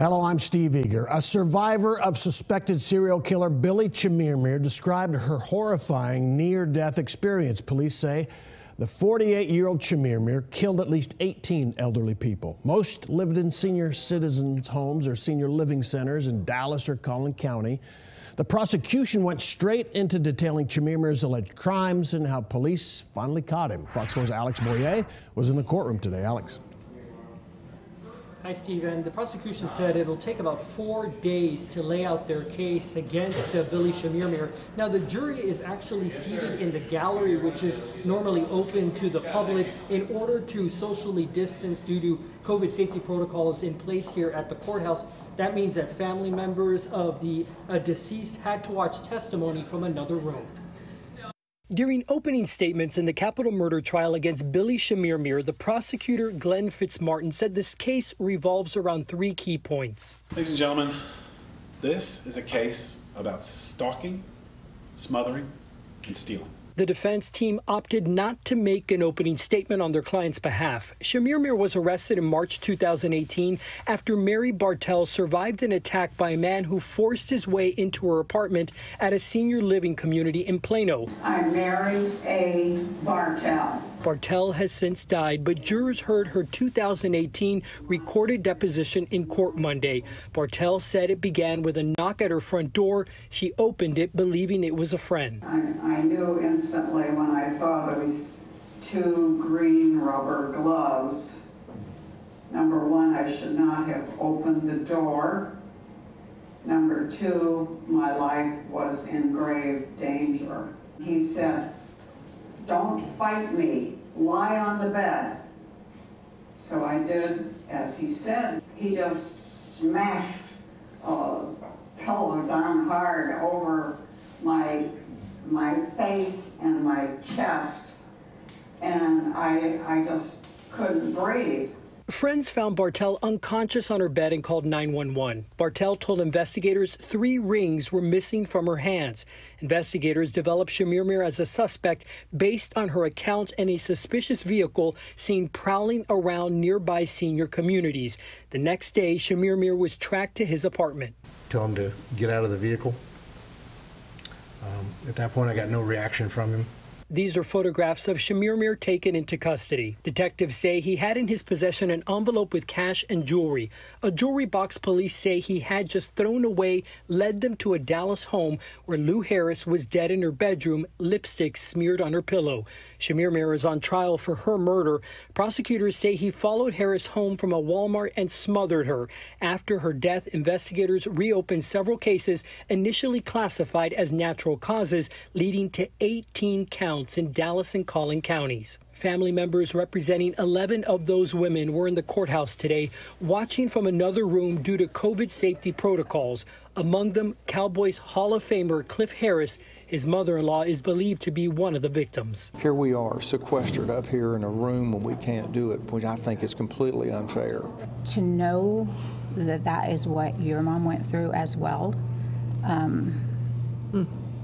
Hello, I'm Steve Eager. A survivor of suspected serial killer Billy Chemirmir described her horrifying near-death experience. Police say the 48-year-old Chemirmir killed at least 18 elderly people. Most lived in senior citizens' homes or senior living centers in Dallas or Collin County. The prosecution went straight into detailing Chemirmir's alleged crimes and how police finally caught him. Fox 4's Alex Boyer was in the courtroom today. Alex. Hi, Stephen. The prosecution said it'll take about 4 days to lay out their case against Billy Chemirmir. Now, the jury is actually seated in the gallery, which is normally open to the public, in order to socially distance due to COVID safety protocols in place here at the courthouse. That means that family members of the deceased had to watch testimony from another room. During opening statements in the capital murder trial against Billy Chemirmir, the prosecutor, Glenn Fitzmartin, said this case revolves around 3 key points. Ladies and gentlemen, this is a case about stalking, smothering, and stealing. The defense team opted not to make an opening statement on their client's behalf. Chemirmir was arrested in March 2018 after Mary Bartell survived an attack by a man who forced his way into her apartment at a senior living community in Plano. I'm Mary A. Bartell. Bartell has since died, but jurors heard her 2018 recorded deposition in court Monday. Bartell said it began with a knock at her front door. She opened it, believing it was a friend. I knew instantly when I saw those 2 green rubber gloves. Number 1, I should not have opened the door. Number 2, my life was in grave danger. He said, "Don't fight me, lie on the bed." So I did as he said. He just smashed a pillow down hard over my face and my chest, and I just couldn't breathe. Friends found Bartell unconscious on her bed and called 911. Bartell told investigators 3 rings were missing from her hands. Investigators developed Chemirmir as a suspect based on her account and a suspicious vehicle seen prowling around nearby senior communities. The next day, Chemirmir was tracked to his apartment. Tell him to get out of the vehicle. At that point, I got no reaction from him. These are photographs of Chemirmir taken into custody. Detectives say he had in his possession an envelope with cash and jewelry. A jewelry box police say he had just thrown away led them to a Dallas home where Lou Harris was dead in her bedroom, lipstick smeared on her pillow. Chemirmir is on trial for her murder. Prosecutors say he followed Harris home from a Walmart and smothered her. After her death, investigators reopened several cases initially classified as natural causes, leading to 18 counts in Dallas and Collin counties. Family members representing 11 of those women were in the courthouse today, watching from another room due to COVID safety protocols. Among them, Cowboys Hall of Famer Cliff Harris. His mother-in-law is believed to be one of the victims. Here we are, sequestered up here in a room when we can't do it, which I think is completely unfair. To know that that is what your mom went through as well,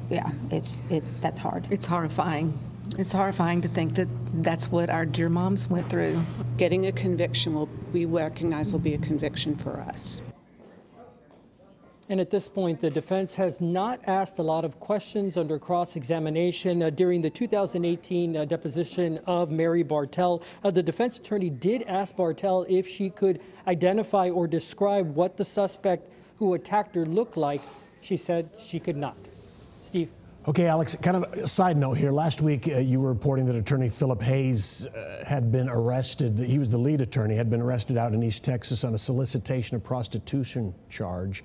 yeah, that's hard. It's horrifying. It's horrifying to think that that's what our dear moms went through. Getting a conviction we recognize will be a conviction for us. And at this point, the defense has not asked a lot of questions under cross-examination. During the 2018 deposition of Mary Bartell, the defense attorney did ask Bartell if she could identify or describe what the suspect who attacked her looked like. She said she could not. Steve. Okay, Alex, kind of a side note here. Last week, you were reporting that attorney Philip Hayes had been arrested. He was the lead attorney, had been arrested out in East Texas on a solicitation of prostitution charge.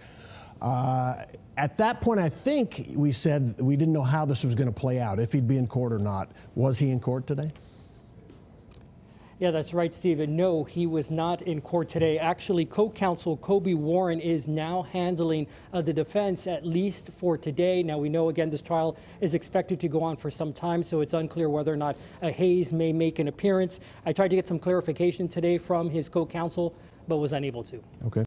At that point, I think we said we didn't know how this was going to play out, if he'd be in court or not. Was he in court today? Yeah, that's right, Stephen. No, he was not in court today. Actually, co-counsel Kobe Warren is now handling the defense, at least for today. Now, we know, again, this trial is expected to go on for some time, so it's unclear whether or not Hayes may make an appearance. I tried to get some clarification today from his co-counsel, but was unable to. Okay.